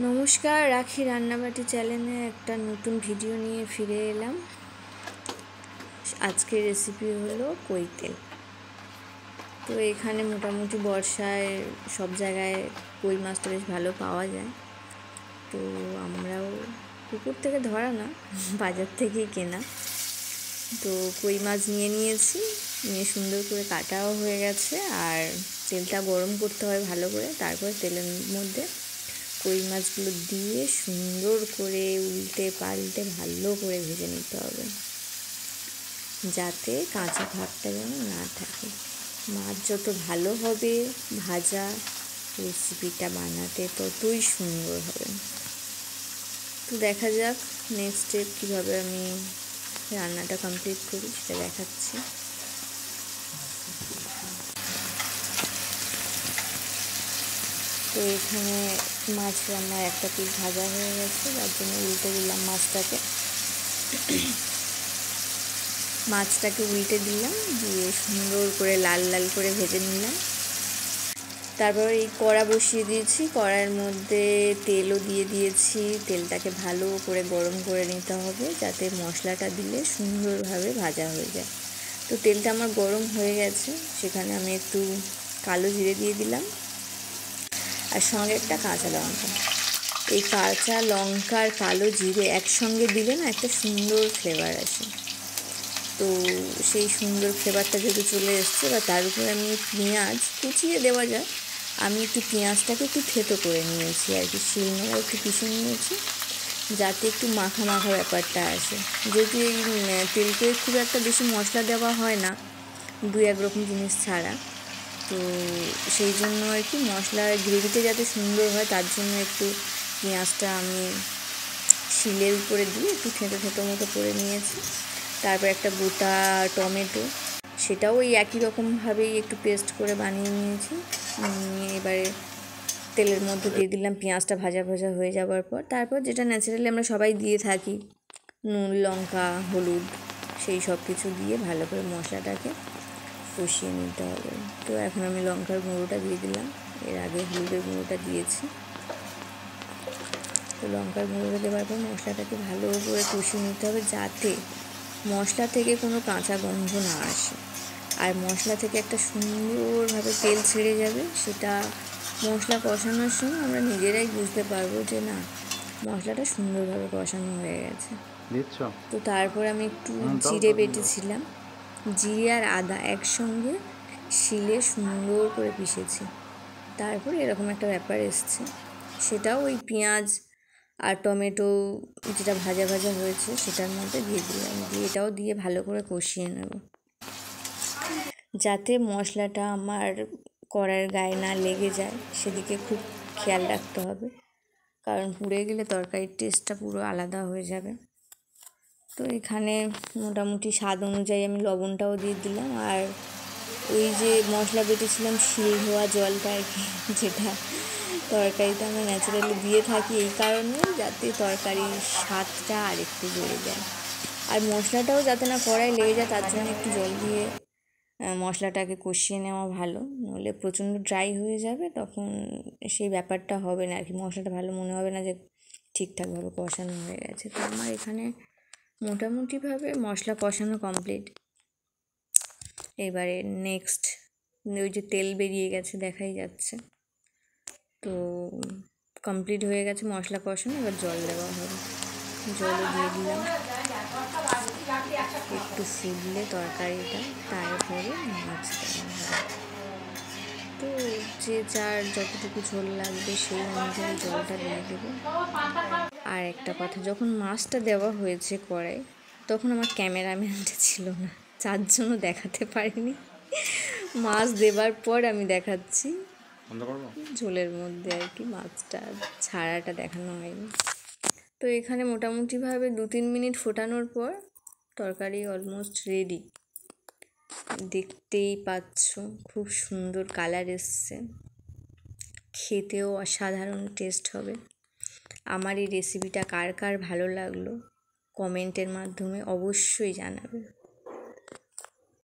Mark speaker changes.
Speaker 1: নমস্কার, রাখি রান্নাবাটি চ্যানেলে একটা নতুন ভিডিও নিয়ে ফিরে এলাম। আজকের রেসিপি হলো কই তেল। তো এখানে মোটামুটি বর্ষায় সব জায়গায় কই মাছটা বেশ ভালো পাওয়া যায়। তো আমরাও পুকুর থেকে ধরা না, বাজার থেকেই কেনা। তো কই মাছ নিয়েছি, নিয়ে সুন্দর করে কাটাও হয়ে গেছে। আর তেলটা গরম করতে হয় ভালো করে, তারপর তেলের মধ্যে কই মাছগুলো দিয়ে সুন্দর করে উল্টে পাল্টে ভালো করে ভেজে নিতে হবে, যাতে কাঁচা ভাবটা যেন না থাকে। মাছ যত ভালো হবে ভাজা, রেসিপিটা বানাতে ততই সুন্দর হবে। তো দেখা যাক নেক্সট স্টেপ কীভাবে আমি রান্নাটা কমপ্লিট করি সেটা দেখাচ্ছি। তো এখানে মাছ রান্নার একটা পিস ভাজা হয়ে গেছে, তার জন্য উল্টে দিলাম মাছটাকে উল্টে দিলাম, দিয়ে সুন্দর করে লাল লাল করে ভেজে নিলাম। তারপর এই কড়া বসিয়ে দিয়েছি, কড়ার মধ্যে তেলও দিয়ে দিয়েছি। তেলটাকে ভালো করে গরম করে নিতে হবে, যাতে মশলাটা দিলে সুন্দরভাবে ভাজা হয়ে যায়। তো তেলটা আমার গরম হয়ে গেছে, সেখানে আমি একটু কালো জিরে দিয়ে দিলাম, আর সঙ্গে একটা কাঁচা লঙ্কা। এই কাঁচা লঙ্কার কালো জিরে একসঙ্গে দিলে না একটা সুন্দর ফ্লেভার আসে। তো সেই সুন্দর ফ্লেভারটা যেহেতু চলে এসছে, বা তার উপরে আমি পেঁয়াজ কুচিয়ে দেওয়া যায়, আমি একটু পেঁয়াজটাকে একটু থেতো করে নিয়েছি আর কি, শিলনোড়া একটু পিষে নিয়েছি, যাতে একটু মাখা মাখা ব্যাপারটা আসে। যেহেতু এই তেলতে খুব একটা বেশি মশলা দেওয়া হয় না, দু এক রকম জিনিস ছাড়া, তো সেই জন্য আর কি মশলার গ্রেভিটা যাতে সুন্দর হয় তার জন্য একটু পেঁয়াজটা আমি শিলের উপরে দিয়ে একটু থেঁতো থেঁতো মতো করে নিয়েছি। তারপর একটা গোটা টমেটো, সেটাও ওই একই রকমভাবেই একটু পেস্ট করে বানিয়ে নিয়েছি। এবারে তেলের মধ্যে দিয়ে দিলাম পেঁয়াজটা ভাজা ভাজা হয়ে যাওয়ার পর। তারপর যেটা ন্যাচারালি আমরা সবাই দিয়ে থাকি, নুন, লঙ্কা, হলুদ, সেই সব কিছু দিয়ে ভালো করে মশলাটাকে কষিয়ে নিতে হবে। তো এখন আমি লঙ্কার গুঁড়োটা দিয়ে দিলাম, এর আগে হলুদের গুঁড়োটা দিয়েছি। তো লঙ্কার গুঁড়োটা দেওয়ার পর মশলাটাকে ভালো করে কষিয়ে নিতে হবে, যাতে মশলা থেকে কোনো কাঁচা গন্ধ না আসে। আর মশলা থেকে একটা সুন্দরভাবে তেল ছেড়ে যাবে, সেটা মশলা কষানোর সময় আমরা নিজেরাই বুঝতে পারবো যে না, মশলাটা সুন্দরভাবে কষানো হয়ে গেছে। তো তারপর আমি একটু জিরে বেটেছিলাম, জিরে আর আদা একসঙ্গে শিলে সুন্দর করে পিষেছি। তারপর এরকম একটা ব্যাপার এসছে, সেটাও ওই পেঁয়াজ আর টমেটো যেটা ভাজা ভাজা হয়েছে সেটার মধ্যে দিয়ে দিলাম, দিয়ে এটাও দিয়ে ভালো করে কষিয়ে নেব, যাতে মশলাটা আমার কড়ার গায়ে না লেগে যায়। সেদিকে খুব খেয়াল রাখতে হবে, কারণ পুড়ে গেলে তরকারির টেস্টটা পুরো আলাদা হয়ে যাবে। তো এখানে মোটামুটি স্বাদ অনুযায়ী আমি লবণটাও দিয়ে দিলাম, আর ওই যে মশলা বেটেছিলাম শিল ধোয়া জলটা আর কি, যেটা তরকারিতে আমরা ন্যাচারালি দিয়ে থাকি এই কারণে, যাতে তরকারির স্বাদটা আর একটু বেড়ে যায়। আর মশলাটাও যাতে না কড়াই লেগে যায়, তার জন্য একটু জল দিয়ে মশলাটাকে কষিয়ে নেওয়া ভালো, নইলে প্রচণ্ড ড্রাই হয়ে যাবে, তখন সেই ব্যাপারটা হবে না আর কি, মশলাটা ভালো মনে হবে না যে ঠিকঠাকভাবে কষানো হয়ে গেছে। তো আমার এখানে মোটামুটিভাবে মশলা কষানো কমপ্লিট। এবারে নেক্সট ওই যে তেল বেরিয়ে গেছে দেখাই যাচ্ছে, তো কমপ্লিট হয়ে গেছে মশলা কষানো। এবার জল দেওয়া হবে, জলও দিয়ে দিলাম, একটু ফুটলে তরকারিটা তারপরে মাছ দেওয়া হবে। তো যে যার যতটুকু ঝোল লাগবে সেই অনুযায়ী জলটা দিয়ে দেবে। আর একটা কথা, যখন মাছটা দেওয়া হয়েছে কড়াই, তখন আমার ক্যামেরাম্যানটা ছিল না, যার জন্য দেখাতে পারিনি। মাছ দেবার পর আমি দেখাচ্ছি, ঝোলের মধ্যে আর কি মাছটা ছাড়াটা দেখানো হয়নি। তো এখানে মোটামুটিভাবে 2-3 মিনিট ফোটানোর পর তরকারি অলমোস্ট রেডি। দেখতেই পাচ্ছ খুব সুন্দর কালার এসছে, খেতেও অসাধারণ টেস্ট হবে। আমার এই রেসিপিটা কার কার ভালো লাগলো কমেন্টের মাধ্যমে অবশ্যই জানাবে।